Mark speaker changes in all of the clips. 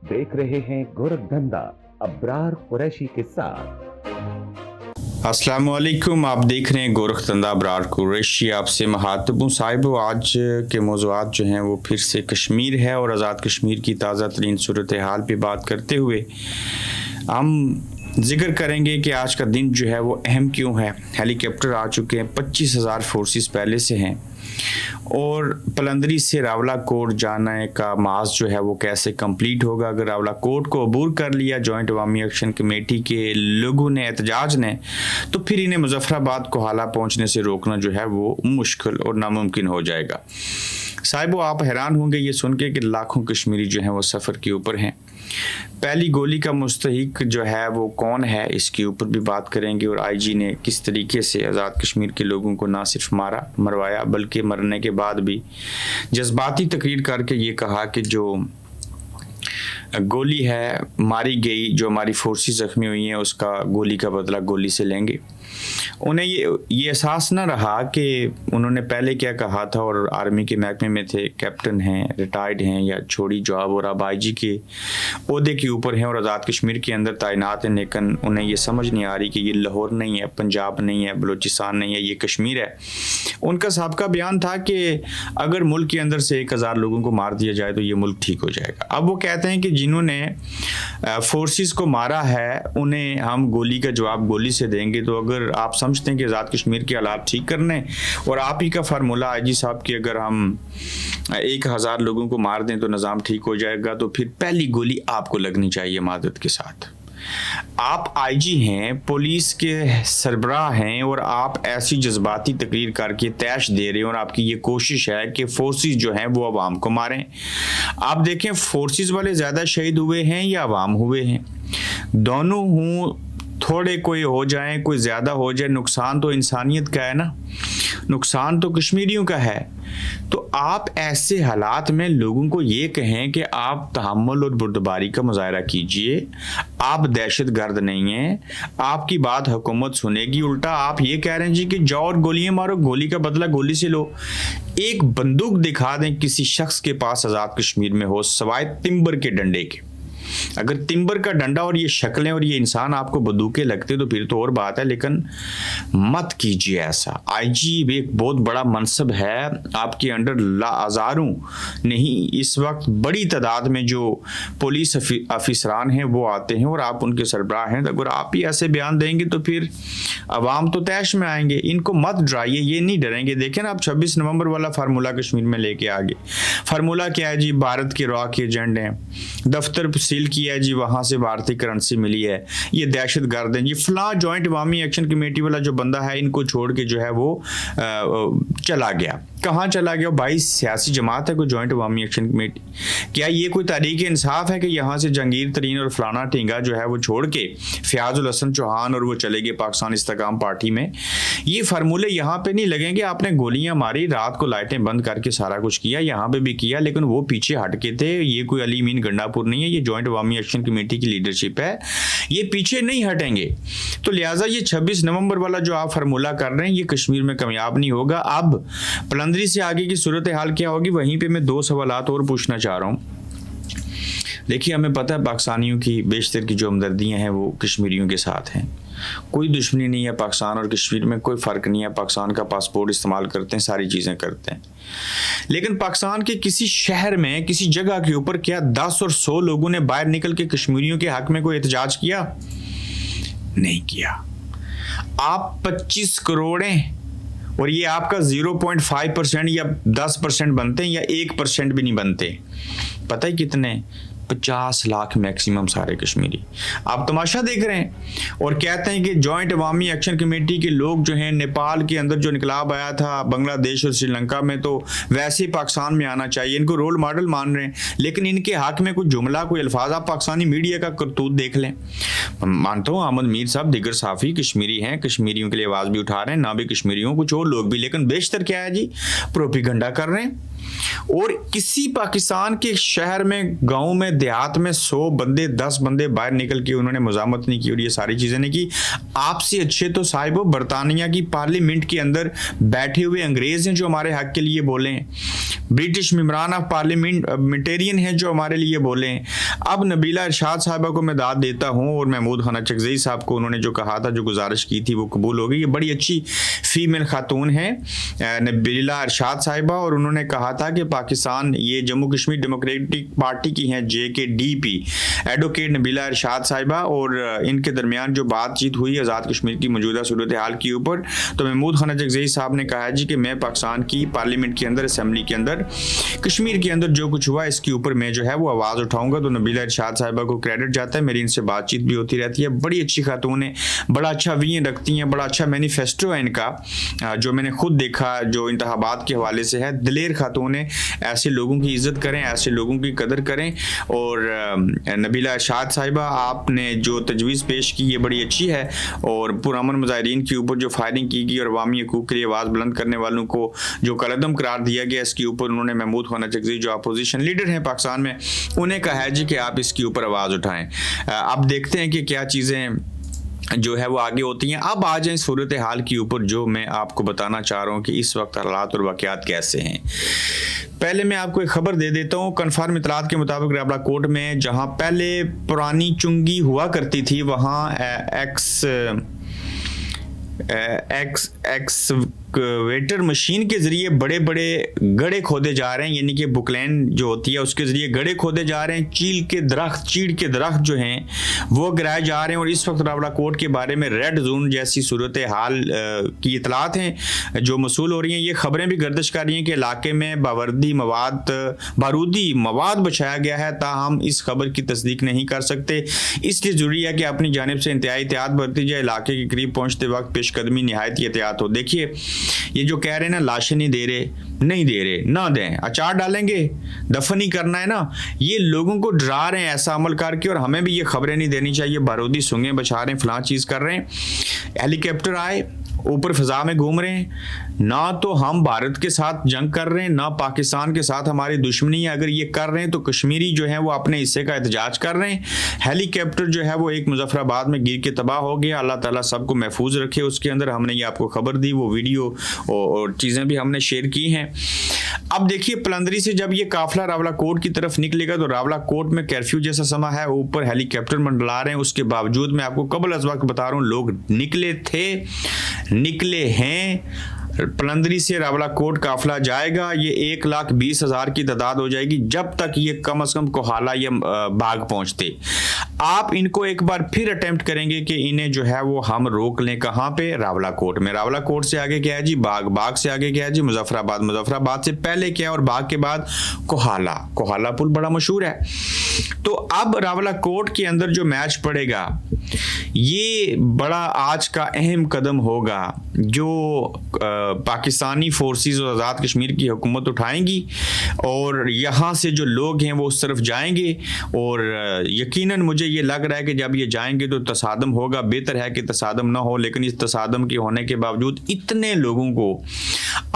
Speaker 1: देख रहे हैं गोरखधंधा अब्रार कुरैशी के साथ।
Speaker 2: अस्सलामुअलैकुम, आप देख रहे हैं गोरखधंधा अब्रार कुरैशी। आपसे मुखातिब हूँ साहिब। आज के मौज़ूआत जो हैं वो फिर से कश्मीर है और आज़ाद कश्मीर की ताज़ा तरीन सूरत हाल पे बात करते हुए हम जिक्र करेंगे कि आज का दिन जो है वो अहम क्यों है। हेलीकॉप्टर आ चुके हैं, 25,000 फोर्सेस पहले से हैं और पलंदरी से रावलाकोट जाने का मार्च जो है वो कैसे कंप्लीट होगा। अगर रावलाकोट को अबूर कर लिया जॉइंट अवामी एक्शन कमेटी के लोगों ने, एहतजाज ने, तो फिर इन्हें मुजफ्फराबाद को हाला पहुंचने से रोकना जो है वो मुश्किल और नामुमकिन हो जाएगा। साहिबो, आप हैरान होंगे ये सुन के कि लाखों कश्मीरी जो हैं वो सफ़र के ऊपर हैं। पहली गोली का मुस्तहिक जो है वो कौन है, इसके ऊपर भी बात करेंगे और आईजी ने किस तरीके से आज़ाद कश्मीर के लोगों को ना सिर्फ मरवाया बल्कि मरने के बाद भी जज्बाती तकरीर करके ये कहा कि जो गोली है मारी गई, जो हमारी फोर्सेस जख्मी हुई हैं, उसका गोली का बदला गोली से लेंगे। उन्हें ये एहसास ना रहा कि उन्होंने पहले क्या कहा था और आर्मी के महकमे में थे, कैप्टन हैं, रिटायर्ड हैं या छोड़ी जॉब और अब आईजी के ओहदे के ऊपर हैं और आज़ाद कश्मीर के अंदर तैनात हैं। लेकिन उन्हें ये समझ नहीं आ रही कि ये लाहौर नहीं है, पंजाब नहीं है, बलूचिस्तान नहीं है, ये कश्मीर है। उनका सबका बयान था कि अगर मुल्क के अंदर से 1,000 लोगों को मार दिया जाए तो ये मुल्क ठीक हो जाएगा। अब वो कहते हैं कि जिन्होंने फोर्सेस को मारा है उन्हें हम गोली का जवाब गोली से देंगे। तो अगर आप समझते हैं कि आज़ाद कश्मीर के हालात ठीक करने और आप ही का फार्मूला आईजी साहब कि अगर हम 1,000 लोगों को मार दें तो निज़ाम ठीक हो जाएगा, तो फिर पहली गोली आपको लगनी चाहिए मदद के साथ। आप आईजी हैं, पुलिस के सरबराह हैं और आप ऐसी जज्बाती तकरीर करके तैश दे रहे हैं और आपकी ये कोशिश है कि फोर्सेस जो हैं वो अवाम को मारें। आप देखें, फोर्सेस वाले ज़्यादा शहीद हुए हैं या अवाम हुए हैं? दोनों हों, थोड़े कोई हो जाए, कोई ज़्यादा हो जाए, नुकसान तो इंसानियत का है ना, नुकसान तो कश्मीरियों का है। तो आप ऐसे हालात में लोगों को ये कहें कि आप तहम्मुल और बुर्दबारी का मुजाहरा कीजिए, आप दहशत गर्द नहीं हैं, आपकी बात हुकूमत सुनेगी। उल्टा आप ये कह रहे हैं जी कि जाओ और गोलियां मारो, गोली का बदला गोली से लो। एक बंदूक दिखा दें किसी शख्स के पास आज़ाद कश्मीर में हो सवाए तिम्बर के डंडे के। अगर तिम्बर का डंडा और ये शक्लें और ये इंसान आपको बंदूकें लगते तो फिर तो और बात है, लेकिन मत कीजिए ऐसा। आईजी एक बहुत बड़ा मनसब है, आपके अंडर हज़ारों नहीं, इस वक्त बड़ी तादाद में जो पुलिस अफिसरान हैं वो आते हैं और आप उनके सरबराह हैं। अगर आप ही ऐसे बयान देंगे तो फिर अवाम तो तैश में आएंगे। इनको मत डराइए, ये नहीं डरेंगे। देखें ना, आप 26 नवंबर वाला फार्मूला कश्मीर में लेके आगे। फार्मूला क्या है जी? भारत के रॉ के एजेंडे हैं, दफ्तर सील किया है जी, वहां से भारतीय करेंसी मिली है, ये दहशत गर्द हैं जी, फला जॉइंट अवामी एक्शन कमेटी वाला जो बंदा है इनको छोड़ के जो है वो चला गया। कहाँ चला गया भाई? सियासी जमात है कोई जॉइंट अवामी एक्शन कमेटी? क्या ये कोई तहरीक इंसाफ है कि यहाँ से जहांगीर तरीन और फलाना टींगा जो है वो छोड़ के फयाजुल हसन चौहान और वो चले गए पाकिस्तान इस्तेकाम पार्टी में? ये फार्मूले यहाँ पे नहीं लगेंगे। आपने गोलियां मारी, रात को लाइटें बंद करके सारा कुछ किया, यहाँ पे भी किया, लेकिन वो पीछे हट के थे। ये कोई अली मीन गंडापुर नहीं है, ये जॉइंट अवामी एक्शन कमेटी की लीडरशिप है, ये पीछे नहीं हटेंगे। तो लिहाजा ये 26 नवंबर वाला जो आप फार्मूला कर रहे हैं ये कश्मीर में कामयाब नहीं होगा। अब पलंदरी से आगे की सूरत हाल क्या होगी, वहीं पे मैं 2 सवालात और पूछना चाह रहा हूँ। देखिए, हमें पता है पाकिस्तानियों की बेशतर की जो हमदर्दियाँ हैं वो कश्मीरियों के साथ हैं। कोई दुश्मनी नहीं है, पाकिस्तान और कश्मीर में कोई फ़र्क नहीं है। पाकिस्तान का पासपोर्ट इस्तेमाल करते हैं, सारी चीज़ें करते हैं, लेकिन पाकिस्तान के किसी शहर में, किसी जगह के ऊपर क्या 10 और 100 लोगों ने बाहर निकल के कश्मीरियों के हक में कोई एहतजाज किया? नहीं किया। आप 25 करोड़ हैं और ये आपका 0.5% या 10% बनते हैं या 1% भी नहीं बनते। पता है कितने? 50 लाख मैक्सिमम सारे कश्मीरी। आप तमाशा देख रहे हैं और कहते हैं कि जॉइंट अवामी एक्शन कमेटी के लोग जो हैं, नेपाल के अंदर जो इनकलाब आया था बांग्लादेश और श्रीलंका में, तो वैसे ही पाकिस्तान में आना चाहिए, इनको रोल मॉडल मान रहे हैं। लेकिन इनके हक में कोई जुमला, कोई अल्फाज आप पाकिस्तानी मीडिया का करतूत देख लें। मानता हूँ अहमद मीर साहब दिगर साफ़ी कश्मीरी हैं, कश्मीरियों के लिए आवाज़ भी उठा रहे हैं, ना भी कश्मीरियों, कुछ और लोग भी, लेकिन बेशतर क्या है जी, प्रोपेगेंडा कर रहे हैं। और किसी पाकिस्तान के शहर में, गांव में, देहात में 100 बंदे 10 बंदे बाहर निकल के उन्होंने मजामत नहीं की और ये सारी चीज़ें नहीं की। आपसे अच्छे तो साहिब बरतानिया की पार्लियामेंट के अंदर बैठे हुए अंग्रेज हैं जो हमारे हक के लिए बोले हैं, ब्रिटिश मेंबरान ऑफ पार्लियामेंटेरियन हैं जो हमारे लिए बोले हैं। अब नबीला इरशाद साहिबा को मैं दाद देता हूँ और महमूद खाना चकज़ई साहब को उन्होंने जो कहा था, जो गुजारिश की थी, वो कबूल हो गई। ये बड़ी अच्छी फीमेल खातून है नबीला इरशाद साहिबा, और उन्होंने कहा था कि पाकिस्तान, ये जम्मू कश्मीर डेमोक्रेटिक पार्टी की हैं JKDP, एडवोकेट नबीला इरशाद साहिबा, और इनके दरमियान जो बातचीत हुई आज़ाद कश्मीर की मौजूदा सूरत हाल के ऊपर, तो महमूद खाना चकज़ई साहब ने कहा जी कि मैं पाकिस्तान की पार्लियामेंट के अंदर, असम्बली के अंदर, कश्मीर के अंदर जो कुछ हुआ इसके ऊपर मैं जो है वो आवाज़ उठाऊंगा। तो नबीला इरशाद साहिबा को क्रेडिट जाता है, मेरी इनसे बातचीत भी होती रहती है। बड़ी अच्छी खातून है, बड़ा अच्छा विजन रखती हैं, बड़ा अच्छा मैनिफेस्टो है इनका, जो मैंने खुद देखा, जो इंतखाबात के हवाले से है। दिलेर खातून है, ऐसे लोगों की इज्जत करें, ऐसे लोगों की कदर करें। और नबीला इरशाद साहिबा, आपने जो तजवीज़ पेश की ये बड़ी अच्छी है, और पुरअमन मुजाहिरीन के ऊपर जो फायरिंग की गई और अवामी हकूक़ के लिए आवाज़ बुलंद करने वालों को जो कलअदम करार दिया गया, इसके ऊपर उन्होंने महमूद खाना चकज़ई जो अपोजिशन लीडर हैं पाकिस्तान में, उन्हें कहा है जी कि आप इसके ऊपर आवाज़ उठाएं। अब देखते हैं कि क्या चीज़ें जो है वो आगे होती हैं। अब आ जाएं सूरत हाल के ऊपर, जो मैं आपको बताना चाह रहा हूँ कि इस वक्त हालात और वाक़यात कैसे हैं। पहले मैं आपको एक खबर दे देता हूँ। कन्फर्म इतलात के मुताबिक रावलाकोट में, जहाँ पहले पुरानी चुंगी हुआ करती थी, वहाँ एक्सवेटर मशीन के ज़रिए बड़े बड़े गड्ढे खोदे जा रहे हैं, यानी कि बुकलैन जो होती है उसके ज़रिए गड्ढे खोदे जा रहे हैं। चीड़ के दरख्त जो हैं वो गिराए जा रहे हैं। और इस वक्त रावलाकोट के बारे में रेड जोन जैसी सूरत हाल की इतलात हैं जो मसूल हो रही हैं। ये खबरें भी गर्दिश कर रही हैं कि इलाके में बारूदी मवाद बचाया गया है, ताहम इस खबर की तस्दीक नहीं कर सकते। इसलिए ज़रूरी है कि अपनी जानिब से इंतहाई एहतियात बरती जाए, इलाके के करीब पहुँचते वक्त पेशकदमी निहायत एहतियात हो। देखिए, ये जो कह रहे हैं ना, लाशें नहीं दे रहे, ना दें, अचार डालेंगे, दफन ही करना है ना, ये लोगों को डरा रहे हैं ऐसा अमल करके। और हमें भी ये खबरें नहीं देनी चाहिए, बारूदी सूंघें बचा रहे हैं, फलां चीज़ कर रहे हैं। हेलीकॉप्टर आए, ऊपर फिजा में घूम रहे हैं। ना तो हम भारत के साथ जंग कर रहे हैं, ना पाकिस्तान के साथ हमारी दुश्मनी है। अगर ये कर रहे हैं तो कश्मीरी जो है वो अपने हिस्से का एहतजाज कर रहे हैं। हेलीकॉप्टर जो है वो एक मुजफ्फराबाद में गिर के तबाह हो गया। अल्लाह ताला सबको महफूज रखे। उसके अंदर हमने ये आपको खबर दी, वो वीडियो और चीज़ें भी हमने शेयर की हैं। अब देखिए, पलंदरी से जब ये काफिला रावलाकोट की तरफ निकलेगा तो रावलाकोट में कर्फ्यू जैसा समा है, ऊपर हेलीकॉप्टर मंडला रहे हैं। उसके बावजूद मैं आपको कबल अज़ वक्त बता रहा हूँ, लोग निकले हैं। पलंदरी से रावलाकोट काफिला जाएगा, ये 1,20,000 की तादाद हो जाएगी जब तक ये कम अज़ कम कोहाला या बाग पहुंचते। आप इनको एक बार फिर अटेम्प्ट करेंगे कि इन्हें जो है वो हम रोक लें। कहाँ पे? रावलाकोट में। रावलाकोट से आगे क्या है जी? बाग से आगे क्या है जी? मुजफ्फराबाद से पहले क्या है और बाग के बाद कोहाला पुल बड़ा मशहूर है। तो अब रावलाकोट के अंदर जो मैच पड़ेगा, ये बड़ा आज का अहम कदम होगा जो पाकिस्तानी फोर्सेस और आज़ाद कश्मीर की हुकूमत उठाएंगी, और यहाँ से जो लोग हैं वो उस तरफ जाएंगे। और यकीनन मुझे ये लग रहा है कि जब ये जाएंगे तो तसादम होगा। बेहतर है कि तसादम ना हो, लेकिन इस तसादम के होने के बावजूद इतने लोगों को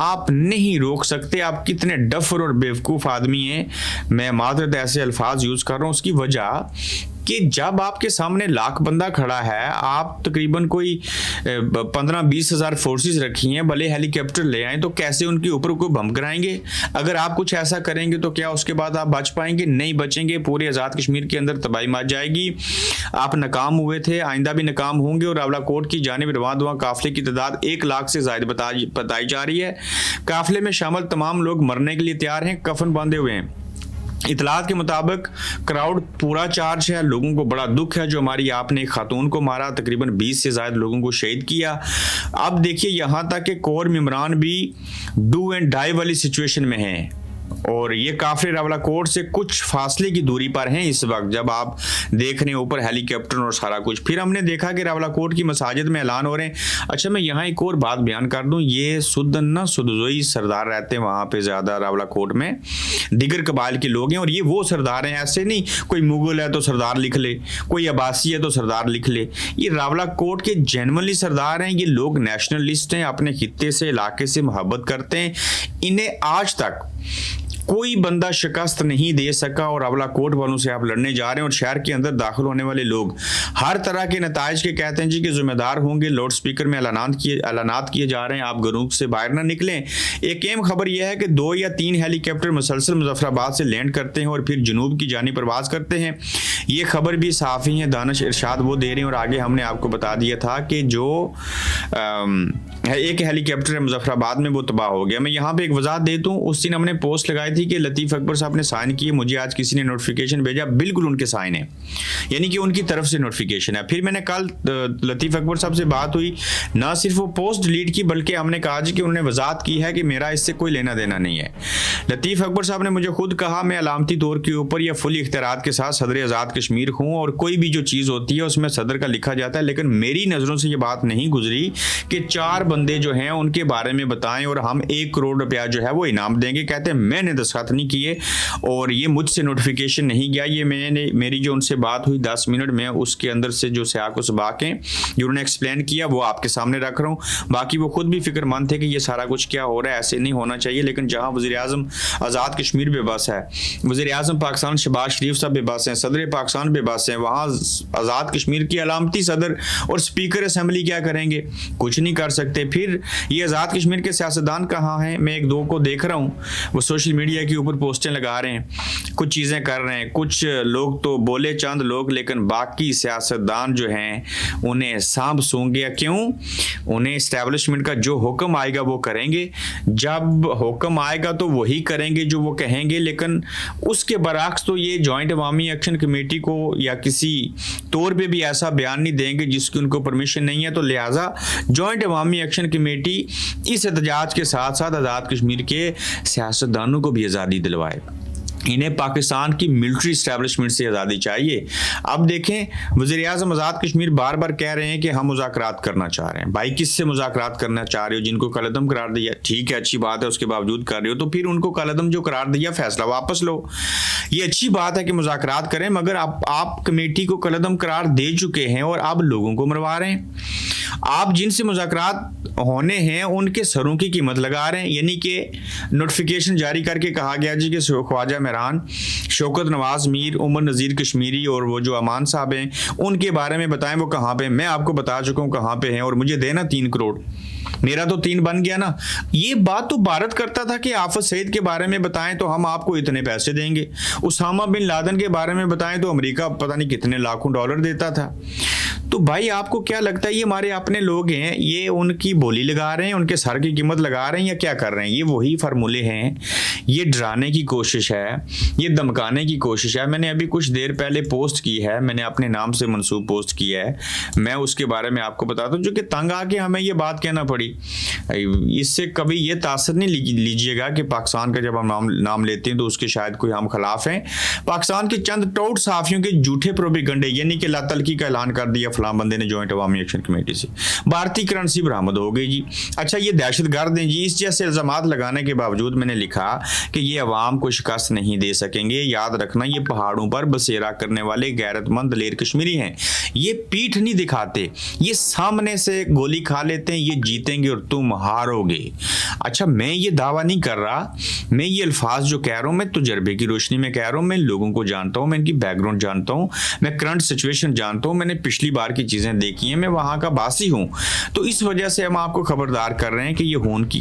Speaker 2: आप नहीं रोक सकते। आप कितने डफर और बेवकूफ़ आदमी हैं, मैं मात्र ऐसे अल्फाज यूज़ कर रहा हूँ। उसकी वजह कि जब आपके सामने लाख बंदा खड़ा है, आप तकरीबन कोई 15-20 हज़ार फोर्सेस रखी हैं, भले हेलीकॉप्टर ले आएँ, तो कैसे उनके ऊपर कोई बम गिराएंगे? अगर आप कुछ ऐसा करेंगे तो क्या उसके बाद आप बच पाएंगे? नहीं बचेंगे। पूरे आज़ाद कश्मीर के अंदर तबाही मच जाएगी। आप नाकाम हुए थे, आइंदा भी नाकाम होंगे। और रावलाकोट की जानिब रवां काफिले की तादाद 1 लाख से ज़ायद बताई जा रही है। काफिले में शामिल तमाम लोग मरने के लिए तैयार हैं, कफन बांधे हुए हैं। इतलात के मुताबिक क्राउड पूरा चार्ज है। लोगों को बड़ा दुख है जो हमारी आपने एक खातून को मारा, तकरीबन 20 से ज़्यादा लोगों को शहीद किया। अब देखिए, यहाँ तक कि कोर मेंबरान भी डू एंड डाई वाली सिचुएशन में हैं, और ये काफिले रावलाकोट से कुछ फासले की दूरी पर हैं इस वक्त, जब आप देख रहे हैं ऊपर हेलीकॉप्टर और सारा कुछ। फिर हमने देखा कि रावलाकोट की मसाजिद में ऐलान हो रहे हैं। अच्छा, मैं यहाँ एक और बात बयान कर दूं, ये सुदजोई सरदार रहते हैं वहाँ पे ज़्यादा रावलाकोट में, दिगर कबाइल के लोग हैं, और ये वो सरदार हैं, ऐसे नहीं कोई मुगल है तो सरदार लिख ले, कोई अब्बासी है तो सरदार लिख ले। ये रावलाकोट के जेनुइनली सरदार हैं। ये लोग नेशनलिस्ट हैं, अपने खित्ते से, इलाके से मोहब्बत करते हैं। इन्हें आज तक कोई बंदा शिकस्त नहीं दे सका और अवला कोट वालों से आप लड़ने जा रहे हैं। और शहर के अंदर दाखिल होने वाले लोग हर तरह के नताइज के कहते हैं जी कि जिम्मेदार होंगे। लाउड स्पीकर में ऐलानात किए जा रहे हैं, आप घरों से बाहर ना निकलें। एक अहम खबर यह है कि 2 या 3 हेलीकॉप्टर मुसलसल मुजफ्फराबाद से लैंड करते हैं और फिर जनूब की जानिब प्रवास करते हैं। ये खबर भी सहाफ़ी हैं दानिश इरशाद वो दे रहे हैं। और आगे हमने आपको बता दिया था कि जो एक हेलीकॉप्टर है मुजफ्फराबाद में वो तबाह हो गया। मैं यहाँ पे एक वजाहत दे दूँ, उस दिन हमने पोस्ट लगाई थी कि लतीफ़ अकबर साहब ने साइन किए, मुझे आज किसी ने नोटिफिकेशन भेजा, बिल्कुल उनके साइन है, यानी कि उनकी तरफ से नोटिफिकेशन है। फिर मैंने कल लतीफ़ अकबर साहब से बात हुई, ना सिर्फ वो पोस्ट डिलीट की बल्कि हमने कहा जी कि उन्होंने वजाहत की है कि मेरा इससे कोई लेना देना नहीं है। लतीफ़ अकबर साहब ने मुझे खुद कहा मैं अलामती तौर के ऊपर या फुल इख्तियारात के साथ सदर आज़ाद कश्मीर हूँ और कोई भी जो चीज़ होती है उसमें सदर का लिखा जाता है, लेकिन मेरी नज़रों से ये बात नहीं गुजरी कि 4 बंदे जो हैं उनके बारे में बताएं और हम 1 करोड़ रुपया जो है वो इनाम देंगे। कहते हैं मैंने दस्तखत नहीं किए और ये मुझसे नोटिफिकेशन नहीं गया। ये मेरी जो उनसे बात हुई 10 मिनट में, उसके अंदर से जो सियाक व सबाक हैं जो उन्होंने एक्सप्लेन किया वो आपके सामने रख रहा हूँ। बाकी वो खुद भी फिक्रमंद थे कि ये सारा कुछ क्या हो रहा है, ऐसे नहीं होना चाहिए। लेकिन जहाँ वज़ीर-ए-आज़म आज़ाद कश्मीर बेबस है, वज़ीर-ए-आज़म पाकिस्तान शहबाज शरीफ साहब बेबस हैं, सदर पाकिस्तान बेबस हैं, वहाँ आज़ाद कश्मीर की अलामती सदर और स्पीकर असम्बली क्या करेंगे? कुछ नहीं कर सकते। फिर ये आज़ाद कश्मीर के सियासतदान कहाँ हैं? मैं 1-2 को देख रहा हूँ, वो सोशल मीडिया के ऊपर पोस्टें लगा रहे हैं, कुछ चीज़ें कर रहे हैं। कुछ लोग तो बोले चंद लोग, लेकिन बाकी सियासतदान जो हैं उन्हें सांप सूंघ गया। क्यों? उन्हें इस्टेब्लिशमेंट का जो हुक्म आएगा वो करेंगे, जब हुक्म आएगा तो वही करेंगे जो वो कहेंगे। लेकिन उसके बरअक्स तो ये जॉइंट अवामी एक्शन कमेटी को या किसी तौर पे भी ऐसा बयान नहीं देंगे जिसकी उनको परमिशन नहीं है। तो लिहाजा जॉइंट अवामी एक्शन कमेटी इस एहतजाज के साथ साथ आज़ाद कश्मीर के सियासतदानों को भी आज़ादी दिलवाए। इन्हें पाकिस्तान की मिलिट्री इस्टेब्लिशमेंट से आज़ादी चाहिए। अब देखें वज़ीर-ए-आज़म आज़ाद कश्मीर बार बार कह रहे हैं कि हम मुज़ाकरात करना चाह रहे हैं। भाई किससे मुज़ाकरात करना चाह रहे हो? जिनको कलअदम करार दिया, ठीक है अच्छी बात है, उसके बावजूद कर रहे हो तो फिर उनको कलअदम जो करार दिया फैसला वापस लो। ये अच्छी बात है कि मुज़ाकरात करें, मगर आप कमेटी को कलअदम करार दे चुके हैं और अब लोगों को मरवा रहे हैं। आप जिनसे मुज़ाकरात होने हैं उनके सरों की कीमत लगा रहे हैं। यानी कि नोटिफिकेशन जारी करके कहा गया जी कि ख्वाजा मेहरान, शौकत नवाज मीर, उमर नज़ीर कश्मीरी और वो जो अमान साहब हैं उनके बारे में बताएं वो कहाँ पे। मैं आपको बता चुका हूँ कहाँ पे हैं और मुझे देना 3 करोड़, मेरा तो 3 बन गया ना। ये बात तो भारत करता था कि आफत सईद के बारे में बताएं तो हम आपको इतने पैसे देंगे, उसामा बिन लादेन के बारे में बताएं तो अमेरिका पता नहीं कितने लाखों डॉलर देता था। तो भाई आपको क्या लगता है ये हमारे अपने लोग हैं, ये उनकी बोली लगा रहे हैं, उनके सर की कीमत लगा रहे हैं या क्या कर रहे हैं? ये वही फार्मूले हैं, ये डराने की कोशिश है, ये धमकाने की कोशिश है। मैंने अभी कुछ देर पहले पोस्ट की है, मैंने अपने नाम से मनसूब पोस्ट किया है, मैं उसके बारे में आपको बताता हूँ, जो कि तंग आके हमें ये बात कहना पड़ी। इससे कभी ये तासर नहीं लीजिएगा कि पाकिस्तान का जब हम नाम लेते हैं तो उसके शायद कोई हम खिलाफ हैं। पाकिस्तान के चंद टोट साफियों के झूठे प्रोपेगेंडे, यानी कि लातलकी का ऐलान कर दिया फलां बंदे ने जॉइंट अवामी एक्शन कमेटी से, भारतीय करेंसी बरामद हो गई जी। अच्छा ये दहशतगर्द हैं जी। इस जैसे इल्जामात लगाने के बावजूद मैंने लिखा कि ये अवाम को शिकस्त नहीं दे सकेंगे। याद रखना ये पहाड़ों पर बसेरा करने वाले गैरतमंद दलेर कश्मीरी हैं। ये पीठ नहीं दिखाते, ये सामने से गोली खा लेते हैं, ये जीतेंगे और तुम हारोगे। अच्छा मैं ये दावा नहीं कर रहा, मैं ये अल्फाज जो कह रहा हूँ मैं तजुर्बे की रोशनी में कह रहा हूँ। मैं लोगों को जानता हूँ, मैं इनकी बैकग्राउंड जानता हूँ, मैं करंट सिचुएशन जानता हूँ, मैंने पिछली बार की चीज़ें देखी हैं, मैं वहाँ का बासी हूँ। तो इस वजह से हम आपको खबरदार कर रहे हैं कि ये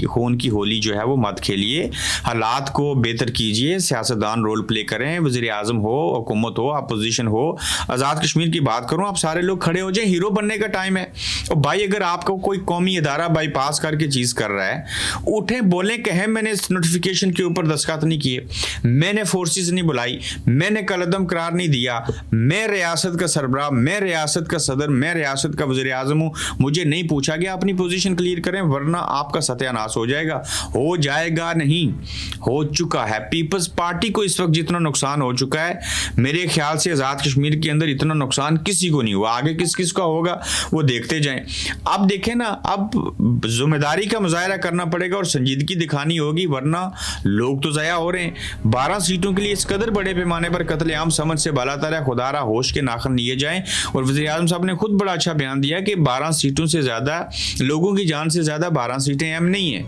Speaker 2: खून की होली जो है वो मत खेलिए, हालात को बेहतर कीजिए, सियासतदान रोल प्ले करें, वज़ीर-ए-आज़म हो, हुकूमत हो, अपोजिशन हो। आज़ाद कश्मीर की बात करूँ, आप सारे लोग खड़े हो जाए, हीरो बनने का टाइम है। और भाई अगर आपको कोई कौमी इदारा बाईपास करके चीज़ कर रहा है, उठें बोलें कहें मैंने इस नोटिफिकेशन के ऊपर दस्तखत नहीं किए, मैंने फोर्सेस नहीं बुलाई, मैंने कलअदम करार नहीं दिया, मैं रियासत का सरबराह, मैं रियासत का सदर, मैं रियासत का वज़ीर-ए-आज़म हूँ, मुझे नहीं पूछा गया। अपनी पोजीशन क्लियर करें वरना आपका सत्यानाश हो जाएगा। हो जाएगा नहीं, हो चुका है। पीपल्स पार्टी को इस वक्त जितना नुकसान हो चुका है, मेरे ख्याल से आज़ाद कश्मीर के अंदर इतना नुकसान किसी को नहीं हुआ। आगे किस किस का होगा वो देखते जाएं। अब देखें ना, अब जिम्मेदारी का मुजाहरा करना पड़ेगा और संजीदगी दिखानी होगी, वरना लोग तो ज़ाया हो रहे हैं। 12 सीटों के लिए इस कदर बड़े पैमाने पर कत्लेआम समझ से बाला तारा खुदारा होश के नाखन लिए जाएं और वज़ीर-ए-आज़म साहब साहब ने खुद बड़ा अच्छा बयान दिया कि 12 सीटों से ज़्यादा, लोगों की जान से ज़्यादा 12 सीटें अहम नहीं है,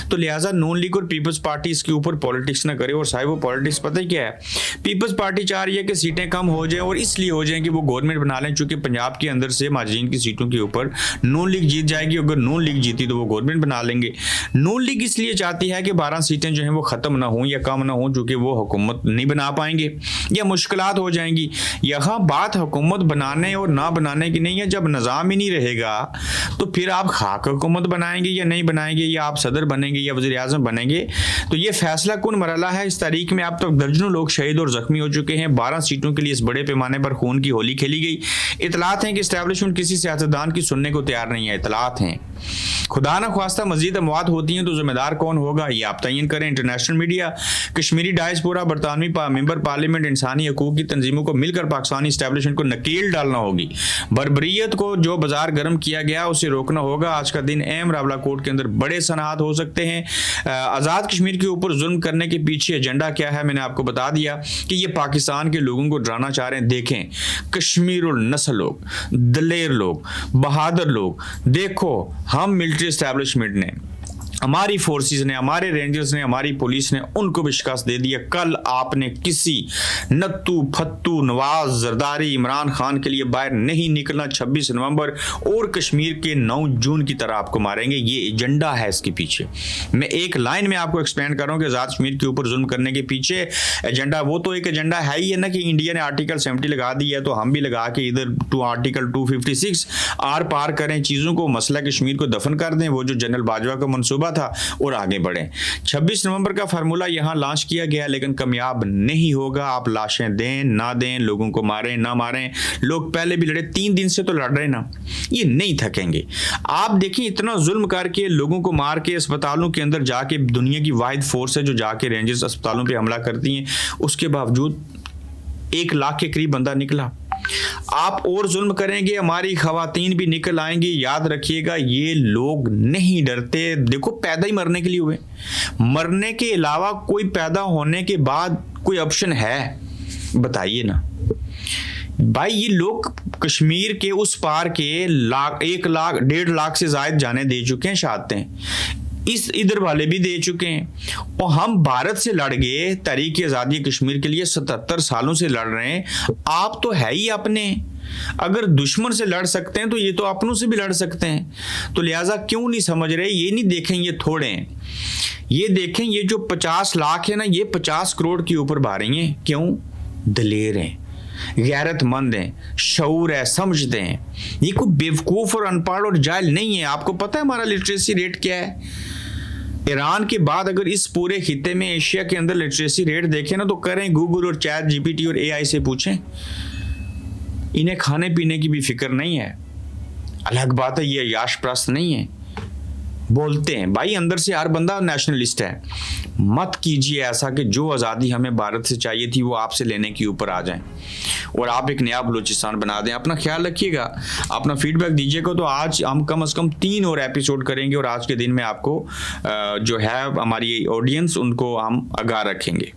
Speaker 2: तो लिहाजा नून लीग और पीपल्स पार्टी इसके ऊपर पॉलिटिक्स ना करे। और साहब वो पॉलिटिक्स पता है क्या है, पीपल्स पार्टी चाह रही है कि सीटें कम हो जाएं, और इसलिए हो जाएं कि वो गवर्नमेंट बना लें, चूंकि पंजाब के अंदर से महाजरीन की सीटों के ऊपर नून लीग जीत जाएगी। अगर नून लीग जीती तो वो गवर्नमेंट बना लेंगे। नून लीग इसलिए चाहती है कि 12 सीटें जो हैं वो ख़त्म ना हों या कम ना हों, चूँकि वो हुकूमत नहीं बना पाएंगे या मुश्किलात हो जाएंगी। यहाँ बात हुकूमत बनाने और ना बनाने की नहीं है। जब निज़ाम ही नहीं रहेगा तो फिर आप खाक हुकूमत बनाएंगे या नहीं बनाएंगे, या आप सदर बनेंगे या वज़ीर आज़म बनेंगे, तो ये फैसला कौन मरला है। इस तारीख में अब तक दर्जनों लोग शहीद और जख्मी हो चुके हैं। 12 सीटों के लिए इस बड़े पैमाने पर खून की होली खेली गई। इतलात हैं कि इस्टेब्लिशमेंट किसी सियासतदान की सुनने को तैयार नहीं है। इतलात हैं, खुदा न ख्वास्ता मजीद अमवात होती हैं तो जिम्मेदार कौन होगा, ये आप तयन करें। इंटरनेशनल मीडिया, कश्मीरी डायस्पोरा, बरतानवी मेंबर पार्लियामेंट, इंसानी हकूक की तंजीमों को मिलकर पाकिस्तानी इस्टेब्लिशमेंट को नकेल डालना होगी। बर्बरियत को जो बाजार गर्म किया गया उसे रोकना होगा। आज का दिन अहम रावलाकोट के अंदर बड़े सनाहत हो सकते हैं। आज़ाद कश्मीर के ऊपर जुल्म करने के पीछे एजेंडा क्या है, मैंने आपको बता दिया कि ये पाकिस्तान के लोगों को डराना चाह रहे हैं। देखें, कश्मीरुल नस्ल लोग, दलेर लोग, बहादुर लोग, देखो हम मिलिट्री एस्टेब्लिशमेंट ने, हमारी फोर्सेस ने, हमारे रेंजर्स ने, हमारी पुलिस ने उनको भी शिकस्त दे दिया। कल आपने किसी नत्तू फत्तू नवाज जरदारी इमरान खान के लिए बाहर नहीं निकलना। 26 नवंबर और कश्मीर के 9 जून की तरह आपको मारेंगे। ये एजेंडा है इसके पीछे। मैं एक लाइन में आपको एक्सप्लेन कर रहा हूँ कि आज़ाद कश्मीर के ऊपर जुल्म करने के पीछे एजेंडा, वो तो एक एजेंडा है ही है ना कि इंडिया ने आर्टिकल 70 लगा दी है, तो हम भी लगा के इधर आर्टिकल 256 आर पार करें चीज़ों को, मसला कश्मीर को दफन कर दें, वो जो जनरल बाजवा का मनसूबा था, और आगे बढ़े। 26 नवंबर का फार्मूला यहां लॉन्च किया गया, लेकिन कामयाब नहीं होगा। आप लाशें दें ना दें, लोगों को मारें ना मारें, लोग पहले भी लड़े, 3 दिन से तो लड़ रहे ना, ये नहीं थकेंगे। आप देखिए, इतना जुल्म करके, लोगों को मार के, अस्पतालों के अंदर जाके, दुनिया की वाहिद फोर्स है जो जाके रेंजर्स अस्पतालों पे हमला करती हैं, उसके बावजूद 1 लाख के करीब बंदा निकला। आप और जुल्म करेंगे, हमारी खवातीन भी निकल आएंगी। याद रखिएगा, ये लोग नहीं डरते। देखो, पैदा ही मरने के लिए हुए, मरने के अलावा कोई पैदा होने के बाद कोई ऑप्शन है, बताइए ना भाई। ये लोग कश्मीर के उस पार के 1 लाख 1.5 लाख से ज्यादा जाने दे चुके हैं, शहादतें इस इधर वाले भी दे चुके हैं। और हम भारत से लड़ गए तहरीक आज़ादी कश्मीर के लिए, 77 सालों से लड़ रहे हैं। आप तो है ही अपने, अगर दुश्मन से लड़ सकते हैं तो ये तो अपनों से भी लड़ सकते हैं। तो लिहाजा क्यों नहीं समझ रहे, ये नहीं देखें ये थोड़े हैं, ये देखें ये जो 50 लाख है ना, ये 50 करोड़ के ऊपर भारी हैं। क्यों? दलेर हैं, गैरतमंद हैं, शऊर है, समझते हैं। ये कोई बेवकूफ़ और अनपढ़ और जाहिल नहीं है। आपको पता है हमारा लिटरेसी रेट क्या है? ईरान के बाद अगर इस पूरे खित्ते में, एशिया के अंदर लिटरेसी रेट देखें ना, तो करें गूगल और चैट जीपीटी और एआई से पूछें। इन्हें खाने पीने की भी फिक्र नहीं है। अलग बात है ये याश प्रस्त नहीं है, बोलते हैं भाई अंदर से हर बंदा नेशनलिस्ट है। मत कीजिए ऐसा कि जो आज़ादी हमें भारत से चाहिए थी वो आपसे लेने के ऊपर आ जाए और आप एक नया बलूचिस्तान बना दें। अपना ख्याल रखिएगा, अपना फीडबैक दीजिएगा। तो आज हम कम से कम 3 और एपिसोड करेंगे और आज के दिन में आपको जो है हमारी ऑडियंस, उनको हम आगाह रखेंगे।